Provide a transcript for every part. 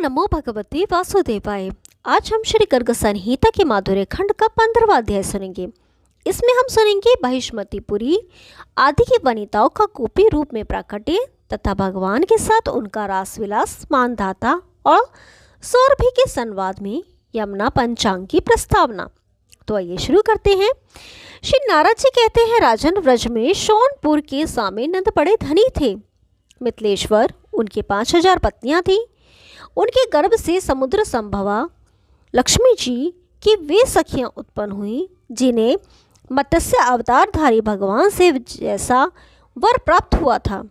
नमो भगवते वासुदेवाय। आज हम श्री गर्ग संहिता के माधुर्य खंड का 15वां अध्याय सुनेंगे। इसमें हम सुनेंगे महिष्मतिपुरी आदि की वनिताओं का गोपी रूप में प्राकट्य तथा भगवान के साथ उनका रास विलास, मानधाता और सौरभि के संवाद में यमुना पंचांग की प्रस्तावना। तो आइए शुरू करते हैं। श्री नारद जी कहते हैं, राजन, व्रज में सोनपुर के स्वामी नंद बड़े धनी थे। मिथिलेश्वर उनके 5000 पत्नियां थीं। उनके गर्भ से समुद्र संभवा लक्ष्मी जी की वे सखियां उत्पन्न हुईं जिन्हें मत्स्य अवतारधारी भगवान से जैसा वर प्राप्त हुआ था।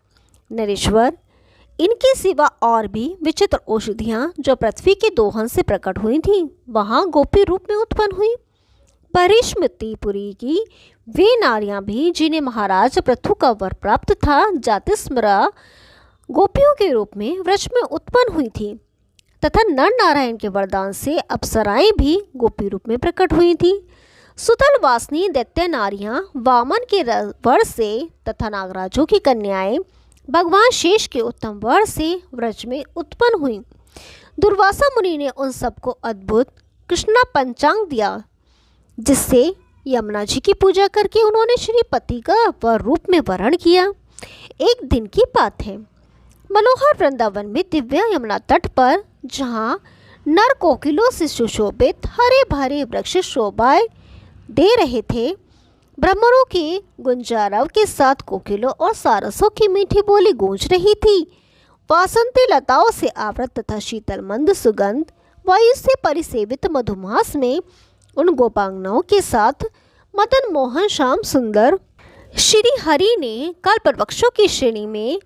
नरेश्वर, इनके सिवा और भी विचित्र औषधियां जो पृथ्वी के दोहन से प्रकट हुई थीं, वहां गोपी रूप में उत्पन्न हुई। महिष्मतिपुरी की वे नारियां भी जिन्हें महाराज पृथु का वर प्राप्त था, जातिस्मरा गोपियों के रूप में व्रज में उत्पन्न हुई थी तथा नर नारायण के वरदान से अप्सराएं भी गोपी रूप में प्रकट हुई थी। सुतल वासनी दैत्य नारियां वामन के वर से तथा नागराजों की कन्याएं भगवान शेष के उत्तम वर से व्रज में उत्पन्न हुई। दुर्वासा मुनि ने उन सबको अद्भुत कृष्णा पंचांग दिया, जिससे यमुना जी की पूजा करके उन्होंने श्रीपति का वर रूप में वरण किया। एक दिन की बात है, मनोहर वृंदावन में दिव्य यमुना तट पर, जहाँ नर कोकिलों से सुशोभित हरे भरे वृक्ष शोभा दे रहे थे, भ्रमरों के गुंजारव के साथ कोकिलों और सारसों की मीठी बोली गूंज रही थी। वासंती लताओं से आवृत तथा शीतल मंद सुगंध वायु से परिसेवित मधुमास में उन गोपांगनाओं के साथ मदन मोहन श्याम सुंदर श्री हरि ने कल्पवृक्षों की श्रेणी में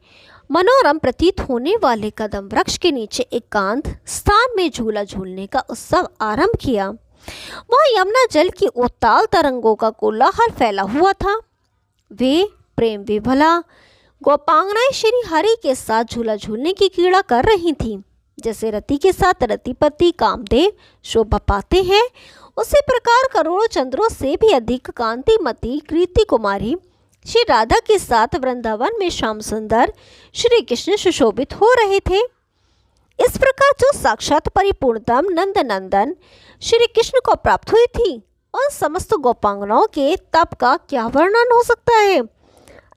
मनोरम प्रतीत होने वाले कदम वृक्ष के नीचे एकांत स्थान में झूला झूलने का उत्सव आरंभ किया। वहाँ यमुना जल की उत्ताल तरंगों का कोलाहल फैला हुआ था। वे प्रेम विभला गोपांगनाएं श्री हरि के साथ झूला झूलने की क्रीड़ा कर रही थीं। जैसे रति के साथ रतिपति कामदेव शोभा पाते हैं, उसी प्रकार करोड़ों चंद्रों से भी अधिक कांतिमती कृति कुमारी श्री राधा के साथ वृंदावन में श्याम सुंदर श्री कृष्ण सुशोभित हो रहे थे। इस प्रकार जो साक्षात परिपूर्णतम नंद नंदन श्री कृष्ण को प्राप्त हुई थी, और समस्त गोपांगनाओं के तप का क्या वर्णन हो सकता है।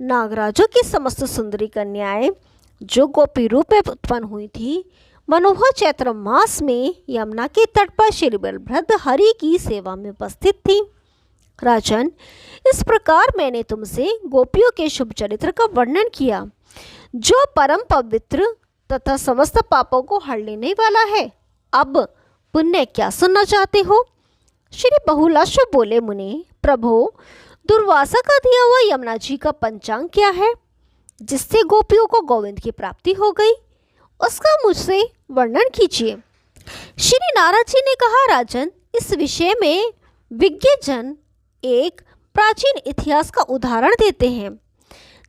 नागराजों की समस्त सुंदरी कन्याएं जो गोपी रूप में उत्पन्न हुई थी, मनोहर चैत्र मास में यमुना के तट पर श्री बलभद्र हरि की सेवा में उपस्थित थी। राजन, इस प्रकार मैंने तुमसे गोपियों के शुभ चरित्र का वर्णन किया, जो परम पवित्र तथा समस्त पापों को हर लेने वाला है। अब पुण्य क्या सुनना चाहते हो? श्री बहुलाश बोले, मुनि प्रभो, दुर्वासा का दिया हुआ यमुना जी का पंचांग क्या है, जिससे गोपियों को गोविंद की प्राप्ति हो गई, उसका मुझसे वर्णन कीजिए। श्री नारद जी ने कहा, राजन, इस विषय में विज्ञ जन एक प्राचीन इतिहास का उदाहरण देते हैं,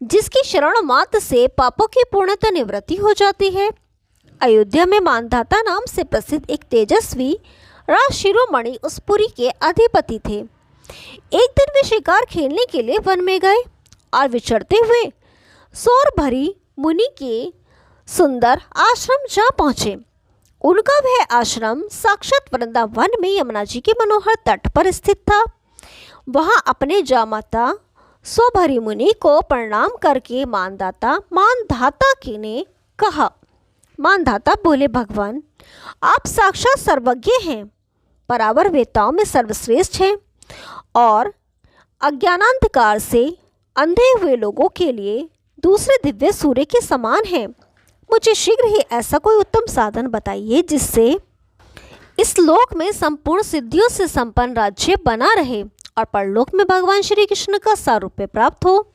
जिसकी शरण मात्र से पापों की पूर्णतः निवृत्ति हो जाती है। अयोध्या में मानधाता नाम से प्रसिद्ध एक तेजस्वी राज शिरोमणि उस पुरी के अधिपति थे। एक दिन वे शिकार खेलने के लिए वन में गए और विचरते हुए सौरभरी मुनि के सुंदर आश्रम जा पहुँचे। उनका वह आश्रम साक्षात वृंदावन में यमुना जी के मनोहर तट पर स्थित था। वहाँ अपने जामाता सौभरी मुनि को प्रणाम करके मानधाता की ने कहा। मानधाता बोले, भगवान, आप साक्षात सर्वज्ञ हैं, परावर वेताओं में सर्वश्रेष्ठ हैं और अज्ञानांधकार से अंधे हुए लोगों के लिए दूसरे दिव्य सूर्य के समान हैं। मुझे शीघ्र ही ऐसा कोई उत्तम साधन बताइए, जिससे इस लोक में संपूर्ण सिद्धियों से संपन्न राज्य बना रहे और परलोक में भगवान श्री कृष्ण का सारूप्य प्राप्त हो।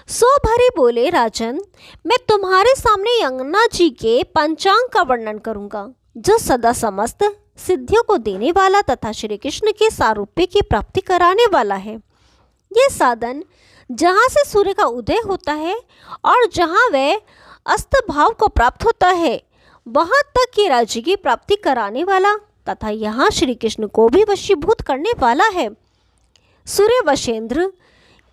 सौभरी बोले, राजन, मैं तुम्हारे सामने यमुना जी के पंचांग का वर्णन करूंगा, जो सदा समस्त सिद्धियों को देने वाला तथा श्री कृष्ण के सारूप्य की प्राप्ति कराने वाला है। ये साधन जहाँ से सूर्य का उदय होता है और जहाँ वह अस्त भाव को प्राप्त होता है, वहाँ तक के राज्य की प्राप्ति कराने वाला तथा यहाँ श्री कृष्ण को भी वशीभूत करने वाला है। सूर्य वशेंद्र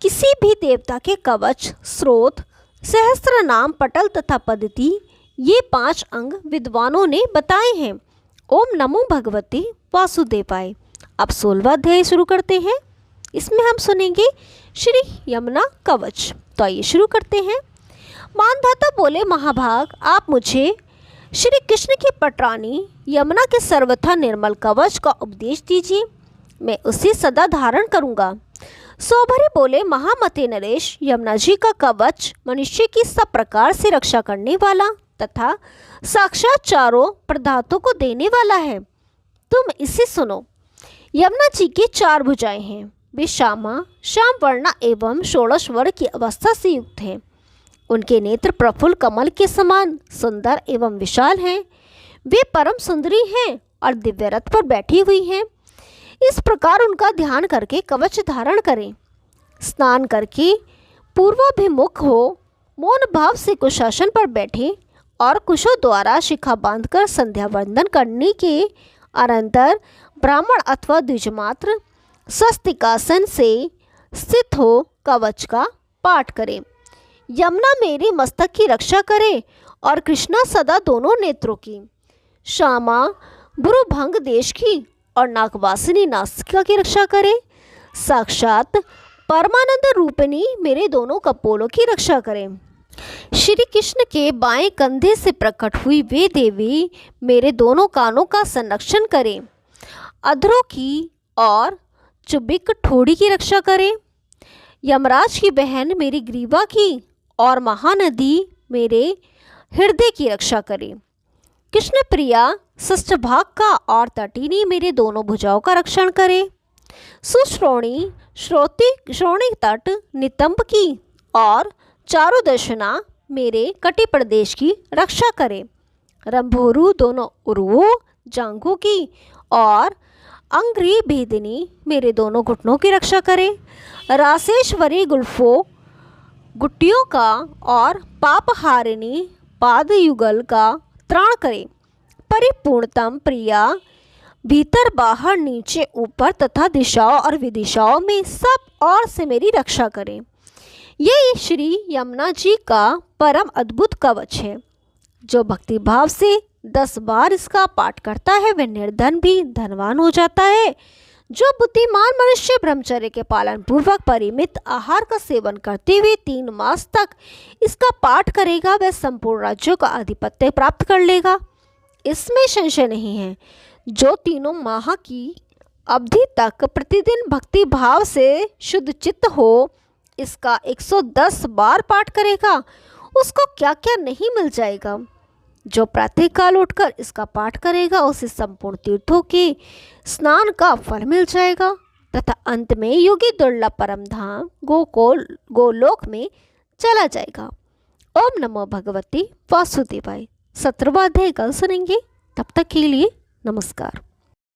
किसी भी देवता के कवच, स्रोत, सहस्त्र नाम, पटल तथा पद्धति ये 5 अंग विद्वानों ने बताए हैं। ओम नमो भगवते वासुदेवाय। अब 16वां अध्याय शुरू करते हैं। इसमें हम सुनेंगे श्री यमुना कवच। तो आइए शुरू करते हैं। मानधाता बोले, महाभाग, आप मुझे श्री कृष्ण की पटरानी यमुना के सर्वथा निर्मल कवच का उपदेश दीजिए, मैं उसे सदा धारण करूंगा। सौभरी बोले, महामते नरेश, यमुना जी का कवच मनुष्य की सब प्रकार से रक्षा करने वाला तथा साक्षात चारों पदार्थों को देने वाला है। तुम इसे सुनो। यमुना जी की 4 भुजाएं हैं। वे श्यामा, श्याम वर्णा एवं षोडश वर्ग की अवस्था से युक्त हैं। उनके नेत्र प्रफुल्ल कमल के समान सुंदर एवं विशाल हैं। वे परम सुंदरी हैं और दिव्य रथ पर बैठी हुई हैं। इस प्रकार उनका ध्यान करके कवच धारण करें। स्नान करके पूर्वाभिमुख हो मौन भाव से कुशासन पर बैठे और कुशों द्वारा शिखा बांधकर संध्या वंदन करने के अनंतर ब्राह्मण अथवा द्विजमात्र स्वस्तिकासन से स्थित हो कवच का पाठ करें। यमुना मेरे मस्तक की रक्षा करे और कृष्णा सदा दोनों नेत्रों की, श्यामा भ्रुभंग देश की और नागवासिनी नासिका की रक्षा करे। साक्षात परमानंद रूपिणी मेरे दोनों कपोलों की रक्षा करें। श्री कृष्ण के बाएं कंधे से प्रकट हुई वे देवी मेरे दोनों कानों का संरक्षण करें। अधरों की और चुबिक ठोड़ी की रक्षा करें। यमराज की बहन मेरी ग्रीवा की और महानदी मेरे हृदय की रक्षा करें। कृष्ण प्रिया षष्ठभाग का और तटिनी मेरे दोनों भुजाओं का रक्षण करे। सुश्रोणी श्रोणी तट नितंब की और चारों दशना मेरे कटि प्रदेश की रक्षा करे। रंभोरु दोनों उरुओं जांघों की और अंग्री भेदिनी मेरे दोनों घुटनों की रक्षा करे। रासेश्वरी गुल्फो गुट्टियों का और पापहारिणी पाद युगल का त्राण करे। परिपूर्णतम प्रिया भीतर बाहर नीचे ऊपर तथा दिशाओं और विदिशाओं में सब ओर से मेरी रक्षा करें। यह श्री यमुना जी का परम अद्भुत कवच है। जो भक्ति भाव से 10 बार इसका पाठ करता है वह निर्धन भी धनवान हो जाता है। जो बुद्धिमान मनुष्य ब्रह्मचर्य के पालन पूर्वक परिमित आहार का सेवन करते हुए 3 मास तक इसका पाठ करेगा वह संपूर्ण राज्यों का आधिपत्य प्राप्त कर लेगा, इसमें संशय नहीं है। जो 3 माह की अवधि तक प्रतिदिन भक्ति भाव से शुद्ध चित्त हो इसका 110 बार पाठ करेगा उसको क्या क्या नहीं मिल जाएगा। जो प्रातःकाल उठकर इसका पाठ करेगा उसे संपूर्ण तीर्थों के स्नान का फल मिल जाएगा तथा अंत में योगी दुर्लभ परम धाम गोलोक में चला जाएगा। ओम नमो भगवते वासुदेवाय। 17वां अध्याय कल सुनेंगे। तब तक के लिए नमस्कार।